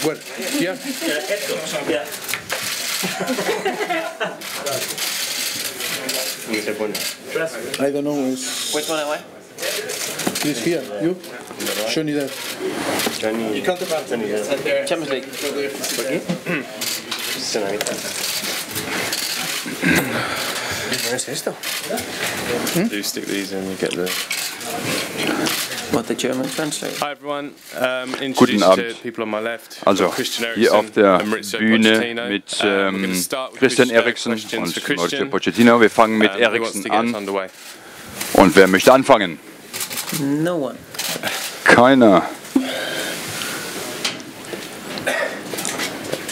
Bueno, ya. I don't know. Which one am I? He's here. You? Johnny there. Johnny. Champions League. ¿Qué es esto? You stick these in, you get the... What the German translate? Hi everyone. Guten Abend. Also hier auf der Bühne mit Christian Eriksen und Mauricio Pochettino. Wir fangen mit Eriksen an. Und wer möchte anfangen? No one. Keiner.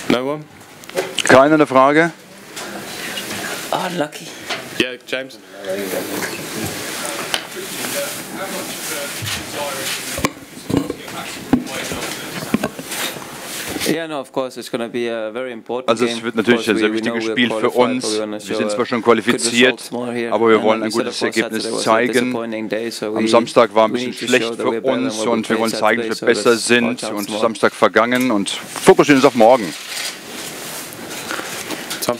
No one? Keiner eine Frage? Oh, lucky. Yeah, James. Also es wird natürlich ein sehr wichtiges Spiel für uns. Wir sind zwar schon qualifiziert, aber wir wollen ein gutes Ergebnis zeigen. Am Samstag war ein bisschen schlecht für uns und wir wollen zeigen, dass wir besser sind. Und Samstag vergangen und fokussieren uns auf morgen. Tom.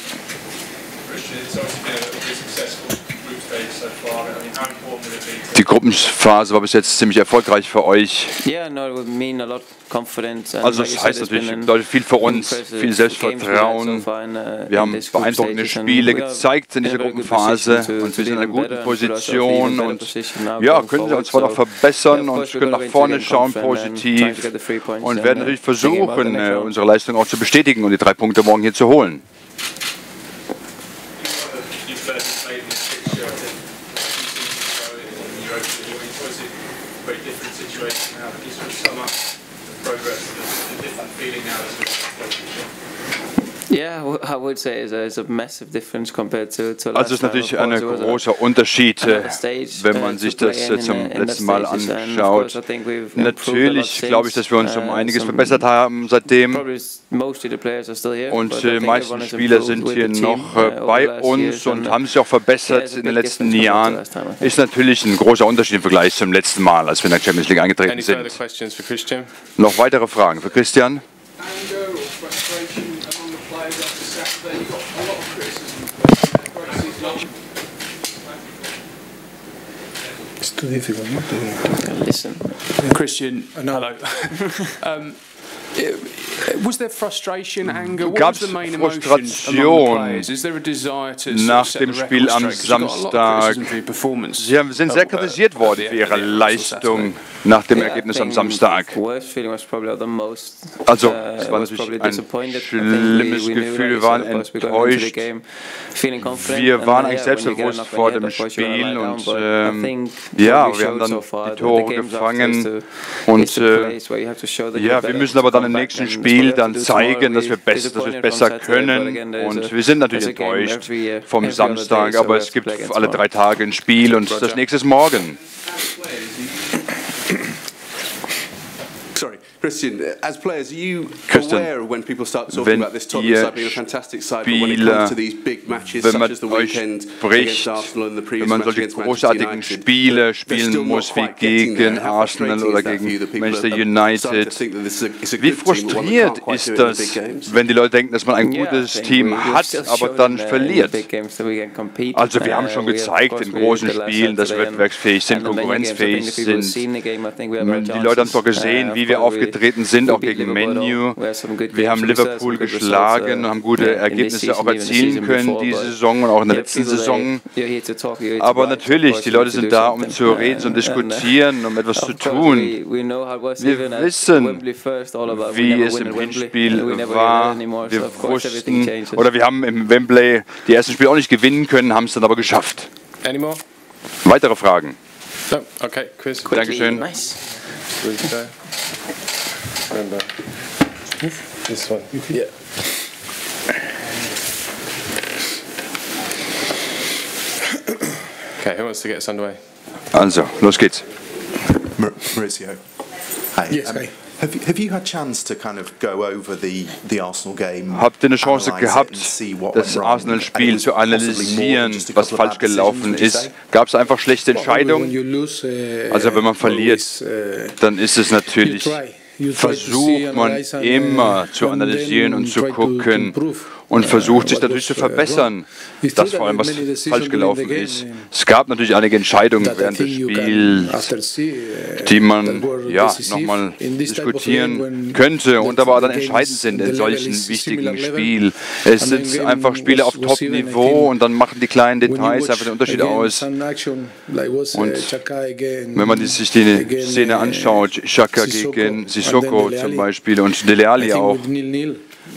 Die Gruppenphase war bis jetzt ziemlich erfolgreich für euch. Also das heißt natürlich, bedeutet viel für uns, viel Selbstvertrauen. Wir haben beeindruckende Spiele gezeigt in dieser Gruppenphase und wir sind in einer guten Position und ja, können wir uns zwar noch verbessern und können nach vorne schauen, positiv, und werden natürlich versuchen, unsere Leistung auch zu bestätigen und die 3 Punkte morgen hier zu holen. Also es ist natürlich ein großer Unterschied, wenn man sich das zum letzten Mal anschaut. Natürlich glaube ich, dass wir uns um einiges verbessert haben seitdem. Und die meisten Spieler sind hier noch bei uns und haben sich auch verbessert in den letzten Jahren. Ist natürlich ein großer Unterschied im Vergleich zum letzten Mal, als wir in der Champions League eingetreten sind. Noch weitere Fragen für Christian? It's too difficult, not to listen. Christian, hello. Was there frustration, anger? What Gab was es the main emotion among the players? Is there a desire to nach dem Spiel am Samstag? Sie sind sehr kritisiert worden für ihre Leistung nach dem Ergebnis am Samstag. Also es war natürlich ein schlimmes Gefühl, wir waren enttäuscht. Wir waren eigentlich selbstbewusst vor dem Spiel und ja, wir haben dann die Tore gefangen und ja, wir müssen aber dann im nächsten Spiel dann zeigen, dass wir es besser können, und wir sind natürlich enttäuscht vom Samstag, aber es gibt alle 3 Tage ein Spiel und das nächste ist morgen. Christian, as players, are you aware when people start talking about this Tottenham side being a fantastic side, but when it comes to these big matches such as the weekend against Arsenal and the previous match against Manchester United, Spiele spielen muss wie gegen Arsenal oder gegen Manchester United? Wie frustriert ist das, wenn die Leute denken, dass man ein gutes Team hat, aber dann verliert? Also wir haben schon gezeigt in großen Spielen, dass wir wettbewerbsfähig sind, konkurrenzfähig sind. Die Leute haben doch gesehen, wie wir aufgetreten sind, auch gegen Menu. Wir haben Liverpool geschlagen und haben gute Ergebnisse auch erzielen können diese Saison und auch in der letzten Saison. Aber natürlich, die Leute sind da, um zu reden und diskutieren, um etwas zu tun. Wir wissen, wie es im Hinspiel war. Wir wussten, oder wir haben im Wembley die ersten Spiele auch nicht gewinnen können, haben es dann aber geschafft. Weitere Fragen? No. Okay, Chris. Dankeschön. Nice. Remember this one? Yeah. Okay, who wants to get us underway? Also, los geht's. Mauricio, Yes, hi. Have you had chance to kind of go over the Arsenal game? Habt ihr eine Chance gehabt, das Arsenal-Spiel zu analysieren, was falsch gelaufen ist? Gab es einfach schlechte Entscheidungen? Also wenn man verliert, dann ist es natürlich, versucht man immer zu analysieren und zu gucken und versucht sich natürlich zu verbessern. Das vor allem, was falsch gelaufen ist. Es gab natürlich einige Entscheidungen während des Spiels, die man ja nochmal diskutieren könnte und aber dann entscheidend sind in solchen wichtigen Spielen. Es sind einfach Spiele auf Top-Niveau und dann machen die kleinen Details einfach den Unterschied aus. Und wenn man sich die Szene anschaut, Xhaka gegen Sissoko zum Beispiel und Dele Alli auch,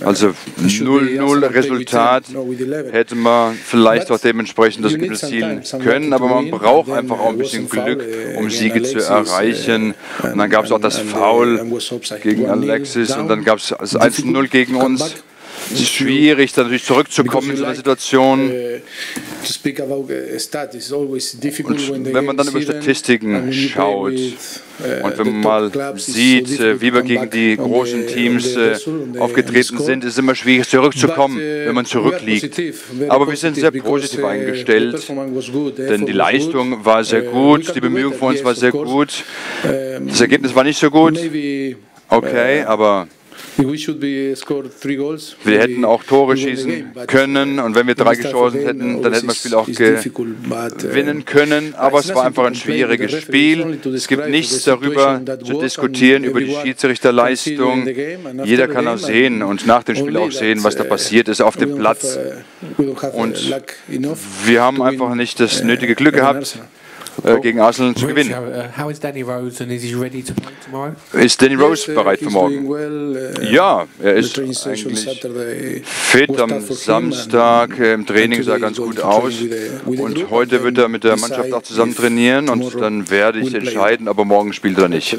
also 0-0 Resultat hätte man vielleicht auch dementsprechend das Ergebnis zielen können, aber man braucht einfach auch ein bisschen Glück, um Siege zu erreichen. Und dann gab es auch das Foul gegen Alexis und dann gab es das 1-0 gegen uns. Es ist schwierig, dann natürlich zurückzukommen in so einer Situation. Und wenn man dann über Statistiken schaut und wenn man mal sieht, wie wir gegen die großen Teams aufgetreten sind, ist es immer schwierig zurückzukommen, wenn man zurückliegt. Aber wir sind sehr positiv eingestellt, denn die Leistung war sehr gut, die Bemühung von uns war sehr gut. Das Ergebnis war nicht so gut, okay, aber wir hätten auch Tore schießen können und wenn wir 3 geschossen hätten, dann hätten wir das Spiel auch gewinnen können. Aber es war einfach ein schwieriges Spiel. Es gibt nichts darüber zu diskutieren, über die Schiedsrichterleistung. Jeder kann auch sehen und nach dem Spiel auch sehen, was da passiert ist auf dem Platz. Und wir haben einfach nicht das nötige Glück gehabt, gegen Arsenal zu gewinnen. Ist Danny Rose bereit für morgen? Ja, er ist eigentlich fit am Samstag. Im Training sah ganz gut aus. Und heute wird er mit der Mannschaft auch zusammen trainieren und dann werde ich entscheiden, ob er morgen spielt oder nicht.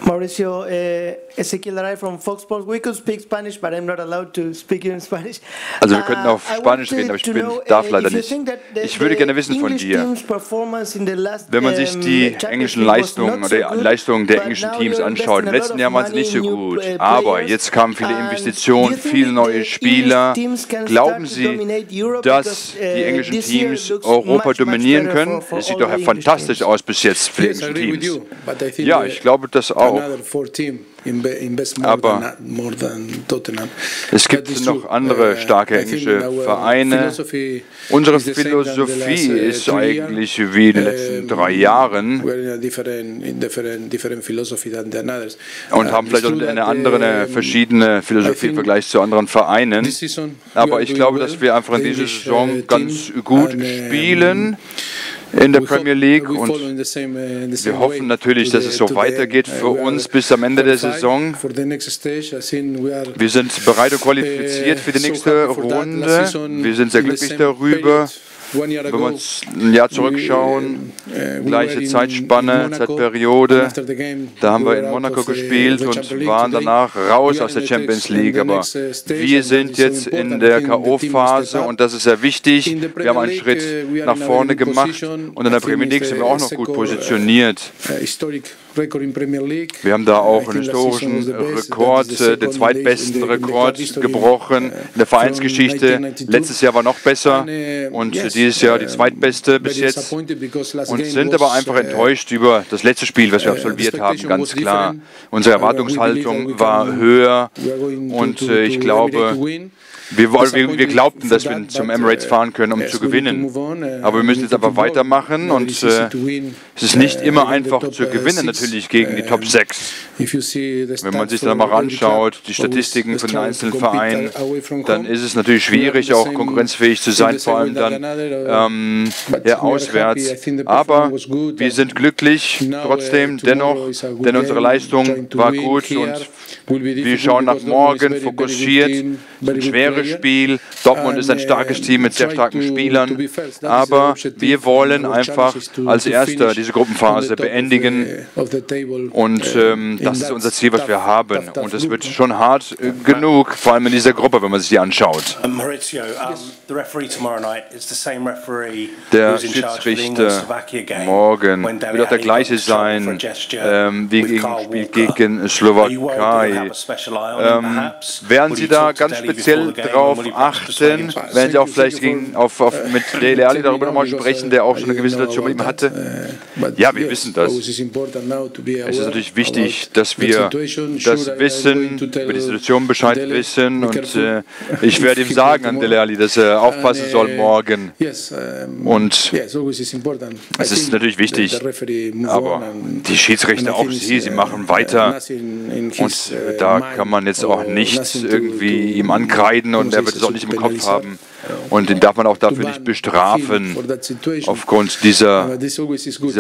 Mauricio, Ezequiel Aray from Fox Sports. We could speak Spanish, but I'm not allowed to speak in Spanish. Also wir könnten auf Spanisch reden, aber ich darf leider nicht. Ich würde gerne wissen von dir, wenn man sich die englischen Leistungen oder die Leistungen der englischen Teams anschaut, im letzten Jahr waren sie nicht so gut, aber jetzt kamen viele Investitionen, viele neue Spieler. Glauben Sie, dass die englischen Teams Europa dominieren können? Es sieht doch fantastisch aus bis jetzt für die englischen Teams. Ja, ich glaube das auch. Aber es gibt noch andere starke englische Vereine. Unsere Philosophie ist eigentlich wie in den letzten 3 Jahren und haben vielleicht auch eine andere, eine verschiedene Philosophie im Vergleich zu anderen Vereinen. Aber ich glaube, dass wir einfach in dieser Saison ganz gut spielen in der Premier League und wir hoffen natürlich, dass es so weitergeht für uns bis am Ende der Saison. Wir sind bereit und qualifiziert für die nächste Runde. Wir sind sehr glücklich darüber. Wenn wir ein Jahr zurückschauen, gleiche Zeitspanne, Zeitperiode, da haben wir in Monaco gespielt und waren danach raus aus der Champions League. Aber wir sind jetzt in der K.O.-Phase und das ist sehr wichtig. Wir haben einen Schritt nach vorne gemacht und in der Premier League sind wir auch noch gut positionioniert. Wir haben da auch einen historischen Rekord, den zweitbesten Rekord gebrochen in der Vereinsgeschichte. Letztes Jahr war noch besser und dieses Jahr die zweitbeste bis jetzt und sind aber einfach enttäuscht über das letzte Spiel, was wir absolviert haben, ganz klar. Unsere Erwartungshaltung war höher und ich glaube, wir glaubten, dass wir zum Emirates fahren können, um zu gewinnen. Aber wir müssen jetzt einfach weitermachen und es ist nicht immer einfach zu gewinnen, natürlich gegen die Top 6. Wenn man sich dann mal anschaut, die Statistiken von den einzelnen Vereinen, dann ist es natürlich schwierig, auch konkurrenzfähig zu sein, vor allem dann auswärts. Aber wir sind glücklich trotzdem dennoch, denn unsere Leistung war gut und Wir schauen nach morgen, fokussiert, ein schweres Spiel. Dortmund ist ein starkes Team mit sehr starken Spielern, aber wir wollen einfach als Erster diese Gruppenphase beendigen und das ist unser Ziel, was wir haben. Und es wird schon hart genug, vor allem in dieser Gruppe, wenn man sich die anschaut. Der Schiedsrichter morgen wird auch der gleiche sein wie gegen das Spiel gegen Slowakei. Werden Sie da ganz speziell darauf achten? Werden Sie auch vielleicht mit Dele Alli darüber nochmal sprechen, der auch schon eine gewisse Situation mit ihm hatte? Ja, wir wissen das. Es ist natürlich wichtig, dass wir das wissen, über die Situation Bescheid wissen und ich werde ihm sagen an Dele Alli, dass er aufpassen soll morgen. Und es ist natürlich wichtig, aber die Schiedsrichter, auch sie machen weiter und da kann man jetzt auch nichts irgendwie ihm ankreiden und er wird es auch nicht im Kopf haben und den darf man auch dafür nicht bestrafen aufgrund dieser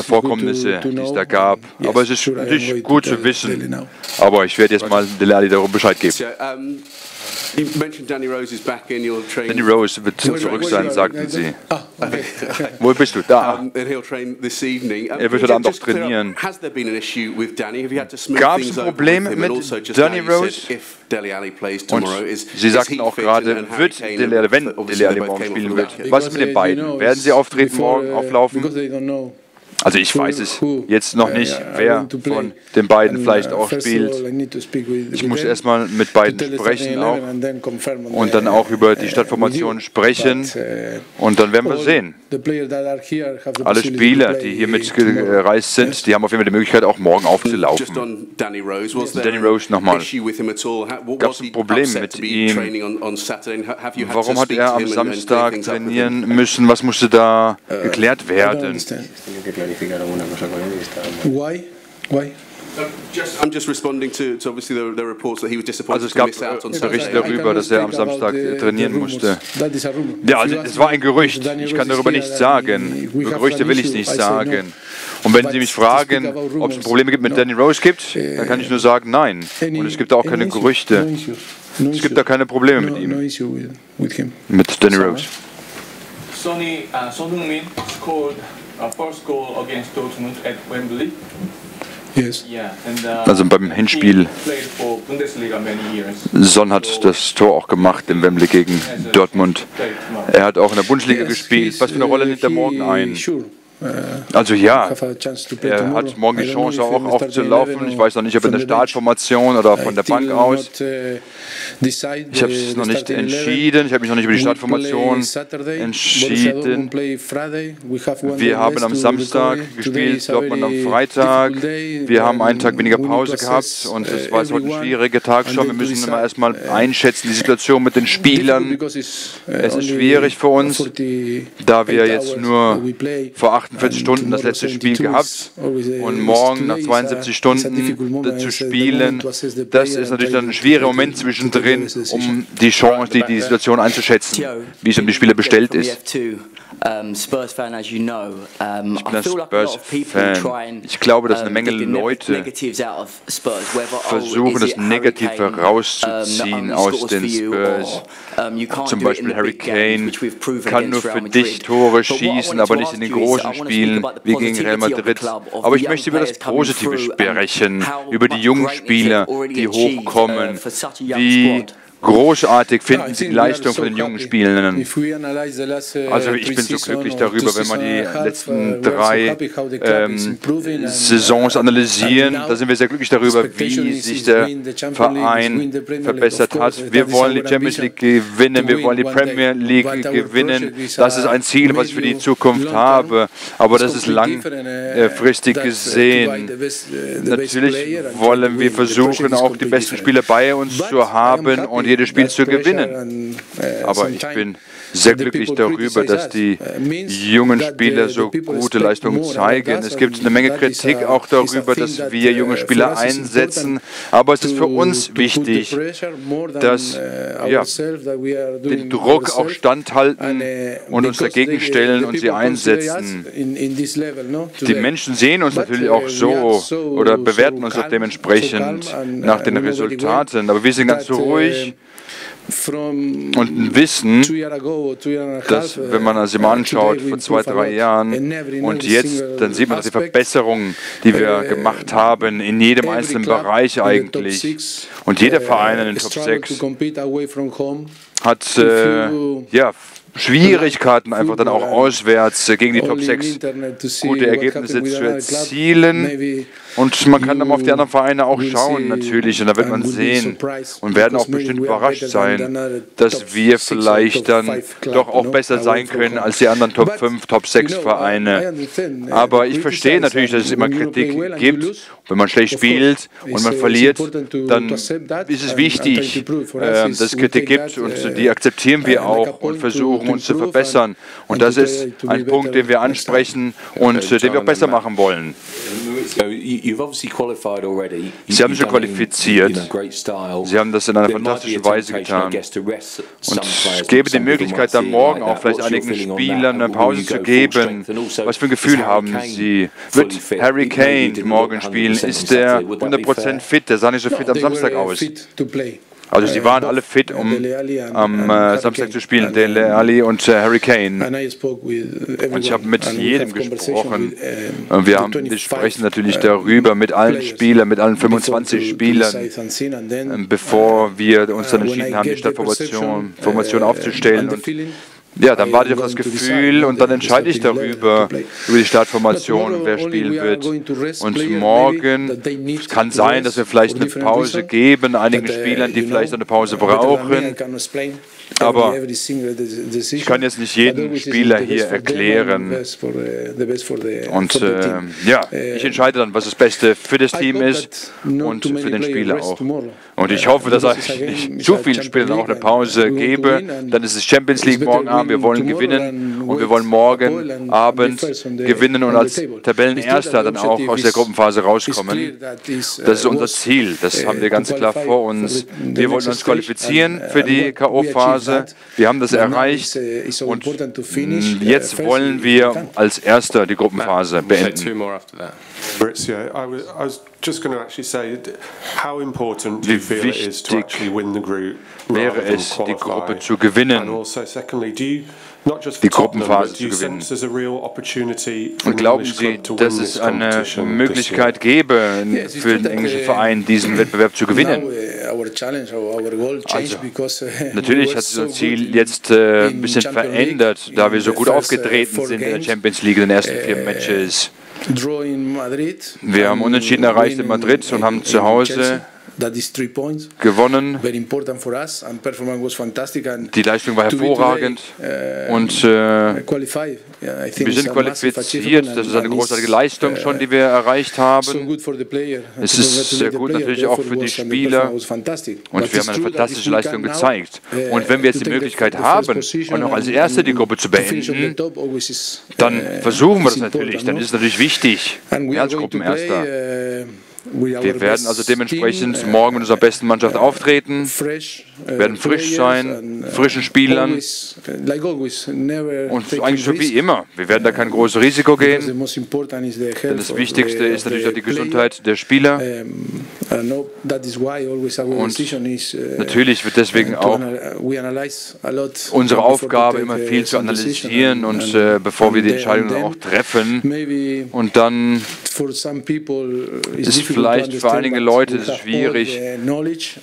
Vorkommnisse, die es da gab. Aber es ist natürlich gut zu wissen, aber ich werde jetzt mal Dele Alli darüber Bescheid geben. Danny Rose wird zurück sein, sagten Sie. Wo bist du? Da. Er wird heute Abend auch trainieren. Gab es Probleme mit Danny Rose? Und Sie sagten auch gerade, wenn Dele Alli morgen spielen wird. Was ist mit den beiden? Werden sie auftreten morgen, auflaufen? Also ich weiß es jetzt noch nicht, wer von den beiden vielleicht auch spielt. Ich muss erstmal mit beiden sprechen auch und dann auch über die Stadtformation sprechen und dann werden wir sehen. Alle Spieler, die hier mitgereist sind, die haben auf jeden Fall die Möglichkeit, auch morgen aufzulaufen. Danny Rose nochmal. Gab es ein Problem mit ihm? Warum hat er am Samstag trainieren müssen? Was musste da geklärt werden? Why? Also es gab Berichte darüber, dass er am Samstag trainieren musste. Ja, also es war ein Gerücht. Ich kann darüber nichts sagen. Über Gerüchte will ich nicht sagen. Und wenn Sie mich fragen, ob es Probleme gibt mit Danny Rose dann kann ich nur sagen, nein. Und es gibt auch keine Gerüchte. Es gibt da keine Probleme mit ihm. Mit Danny Rose. Son Heung-min scored first goal against Dortmund at Wembley. Yes. Also beim Hinspiel. Son hat das Tor auch gemacht im Wembley gegen Dortmund. Er hat auch in der Bundesliga gespielt. Was für eine Rolle nimmt er morgen ein? Also ja, er hat morgen die Chance auch aufzulaufen. Ich weiß noch nicht, ob in der Startformation oder von der Bank aus. Ich habe es noch nicht entschieden. Ich habe mich noch nicht über die Startformation entschieden. Wir haben am Samstag gespielt, Dortmund am Freitag. Wir haben einen Tag weniger Pause gehabt und es war heute ein schwieriger Tag schon. Wir müssen immer erstmal einschätzen, die Situation mit den Spielern. Es ist schwierig für uns, da wir jetzt nur vor 48 Stunden das letzte Spiel gehabt und morgen nach 72 Stunden zu spielen, das ist natürlich dann ein schwieriger Moment zwischendrin, um die Chance, die Situation einzuschätzen, wie es um die Spieler bestellt ist. Ich bin ein Spurs-Fan. Ich glaube, dass eine Menge Leute versuchen, das Negative rauszuziehen aus den Spurs. Zum Beispiel Harry Kane kann nur für dich Tore schießen, aber nicht in den großen Spielen wie gegen Real Madrid. Aber ich möchte über das Positive sprechen, über die jungen Spieler, die hochkommen, wie großartig finden Sie die Leistung von den jungen Spielern. Also ich bin so glücklich darüber, wenn man die letzten 3 Saisons analysieren. Da sind wir sehr glücklich darüber, wie sich der Verein verbessert hat. Wir wollen die Champions League gewinnen, wir wollen die Premier League gewinnen. Das ist ein Ziel, was ich für die Zukunft habe. Aber das ist langfristig gesehen. Natürlich wollen wir versuchen, auch die besten Spieler bei uns zu haben und jedes Spiel zu gewinnen. Aber ich bin sehr glücklich darüber, dass die jungen Spieler so gute Leistungen zeigen. Es gibt eine Menge Kritik auch darüber, dass wir junge Spieler einsetzen. Aber es ist für uns wichtig, dass wir den Druck auch standhalten und uns dagegen stellen und sie einsetzen. Die Menschen sehen uns natürlich auch so oder bewerten uns auch dementsprechend nach den Resultaten. Aber wir sind ganz ruhig und wissen, dass, wenn man sich mal anschaut, vor 2, 3 Jahren und jetzt, dann sieht man die Verbesserungen, die wir gemacht haben, in jedem einzelnen Bereich eigentlich. Und jeder Verein in den Top 6 hat Schwierigkeiten, einfach dann auch auswärts gegen die Top 6 gute Ergebnisse zu erzielen. Und man kann dann mal auf die anderen Vereine auch schauen natürlich und da wird man sehen und werden auch bestimmt überrascht sein, dass wir vielleicht dann doch auch besser sein können als die anderen Top 5, Top 6 Vereine. Aber ich verstehe natürlich, dass es immer Kritik gibt. Wenn man schlecht spielt und man verliert, dann ist es wichtig, dass es Kritik gibt und die akzeptieren wir auch und versuchen uns zu verbessern. Und das ist ein Punkt, den wir ansprechen und den wir auch besser machen wollen. Sie haben schon qualifiziert. Sie haben das in einer fantastischen Weise getan. Und es gäbe die Möglichkeit, dann morgen auch vielleicht einigen Spielern eine Pause zu geben. Was für ein Gefühl haben Sie? Wird Harry Kane morgen spielen? Ist der 100% fit? Der sah nicht so fit am Samstag aus. Also sie waren alle fit, um am Samstag zu spielen, Dele Alli und Harry Kane. Und ich habe mit jedem gesprochen. Wir sprechen natürlich darüber mit allen Spielern, mit allen 25 Spielern, bevor wir uns dann entschieden haben, die Startformation aufzustellen. Und ja, dann warte ich auf das Gefühl und dann entscheide ich darüber, über die Startformation, wer spielen wird. Und morgen kann sein, dass wir vielleicht eine Pause geben, einigen Spielern, die vielleicht eine Pause brauchen. Aber ich kann jetzt nicht jeden Spieler hier erklären. Und ich entscheide dann, was das Beste für das Team ist und für den Spieler auch. Und ich hoffe, dass ich nicht zu vielen Spielern auch eine Pause gebe. Dann ist es Champions League morgen Abend. Wir wollen gewinnen und wir wollen morgen Abend gewinnen und als Tabellenerster dann auch aus der Gruppenphase rauskommen. Das ist unser Ziel. Das haben wir ganz klar vor uns. Wir wollen uns qualifizieren für die K.O.-Phase. Wir haben das erreicht und jetzt wollen wir als Erster die Gruppenphase beenden. Maurizio, I was just going to actually say how important do you feel it is to actually win the group wäre es, die Gruppe zu gewinnen, die Gruppenphase zu gewinnen. Und glauben Sie, dass es eine Möglichkeit gäbe für den englischen Verein, diesen Wettbewerb zu gewinnen? Also, natürlich hat sich unser Ziel jetzt ein bisschen verändert, da wir so gut aufgetreten sind in der Champions League in den ersten 4 Matches. Wir haben Unentschieden erreicht in Madrid und haben zu Hause gewonnen. Die Leistung war hervorragend und wir sind qualifiziert. Das ist eine großartige Leistung schon, die wir erreicht haben. Es ist sehr gut natürlich auch für die Spieler und wir haben eine fantastische Leistung gezeigt. Und wenn wir jetzt die Möglichkeit haben, und noch als Erste die Gruppe zu beenden, dann versuchen wir das natürlich. Dann ist es natürlich wichtig, als Gruppenerster. Wir werden also dementsprechend morgen mit unserer besten Mannschaft auftreten, werden frisch sein, frischen Spielern und eigentlich so wie immer. Wir werden da kein großes Risiko gehen, denn das Wichtigste ist natürlich auch die Gesundheit der Spieler und natürlich wird deswegen auch unsere Aufgabe immer viel zu analysieren und bevor wir die Entscheidungen auch treffen und dann ist vielleicht für einige Leute schwierig,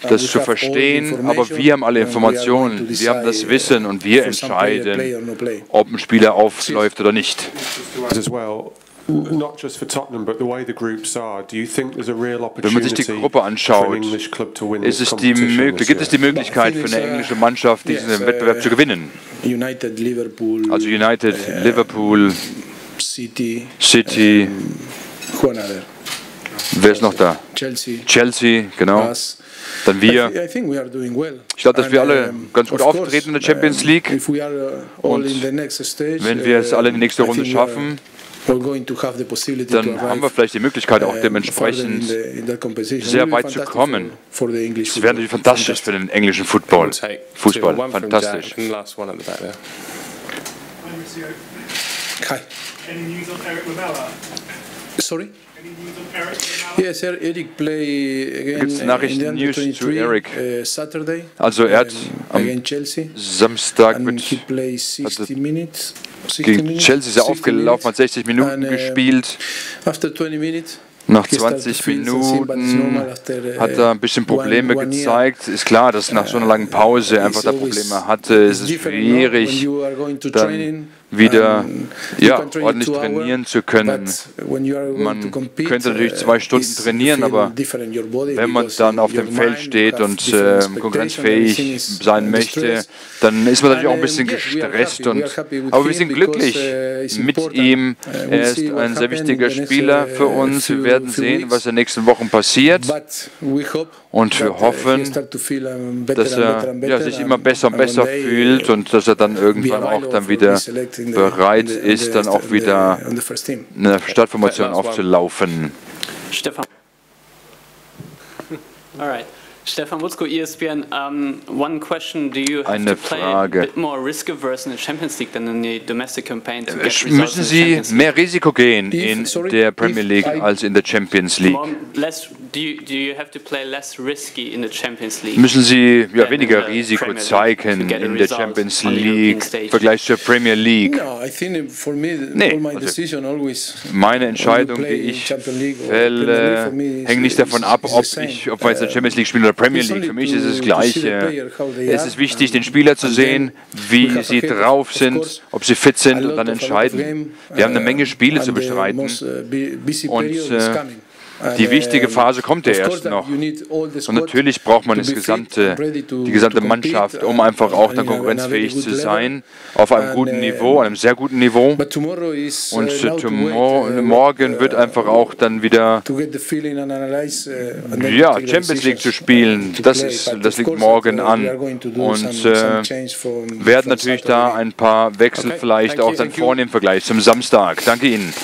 das zu verstehen, aber wir haben alle Informationen, wir haben das Wissen und wir entscheiden, ob ein Spieler aufläuft oder nicht. Wenn man sich die Gruppe anschaut, gibt es die Möglichkeit für eine englische Mannschaft, diesen Wettbewerb zu gewinnen. Also United, Liverpool, City, Wer ist noch da? Chelsea, genau. Dann wir. Ich glaube, dass wir alle ganz gut auftreten in der Champions League. Und wenn wir es alle in die nächste Runde schaffen, dann haben wir vielleicht die Möglichkeit, auch dementsprechend sehr weit zu kommen. Das wäre natürlich fantastisch für den englischen Fußball. Fantastisch. Sorry? Yes, Eric play again. Gibt es Nachrichten, News zu Eric? Saturday. Also er hat am Samstag gegen Chelsea sehr aufgelaufen, hat 60 Minuten gespielt. Nach 20 Minuten hat er ein bisschen Probleme gezeigt. Ist klar, dass nach so einer langen Pause einfach da Probleme hatte. Es ist schwierig, dann wieder ordentlich trainieren zu können. Man könnte natürlich 2 Stunden trainieren, aber wenn man dann auf dem Feld steht und konkurrenzfähig sein möchte, dann ist man natürlich auch ein bisschen gestresst. Aber wir sind glücklich mit ihm. Er ist ein sehr wichtiger Spieler für uns. Wir werden sehen, was in den nächsten Wochen passiert. Und wir hoffen, dass er sich immer besser und besser fühlt und dass er dann irgendwann auch dann wieder bereit ist, dann auch wieder eine Startformation aufzulaufen. Stefan. Alright. Stefan Wutzko, ESPN. One question: Do you have to play a bit more risk-averse in the Champions League than in the domestic campaign to get results? Müssen Sie mehr Risiko gehen in der Premier League als in der Champions League? Do you have to play less risky in the Champions League? Müssen Sie weniger Risiko zeigen in der Champions League im Vergleich zur Premier League? Nee, meine Entscheidung, die ich fälle, hängt nicht davon ab, ob wir jetzt in der Champions League spielen oder Premier League. Für mich ist es das Gleiche. Es ist wichtig, den Spieler zu sehen, wie sie drauf sind, ob sie fit sind und dann entscheiden. Wir haben eine Menge Spiele zu bestreiten und die wichtige Phase kommt ja erst noch. Und natürlich braucht man die gesamte Mannschaft, um einfach auch dann konkurrenzfähig zu sein, auf einem guten Niveau, einem sehr guten Niveau. Und morgen wird einfach auch dann wieder Champions League zu spielen. Das liegt morgen an. Und werden natürlich da ein paar Wechsel vielleicht auch dann vornehmen im Vergleich zum Samstag. Danke Ihnen.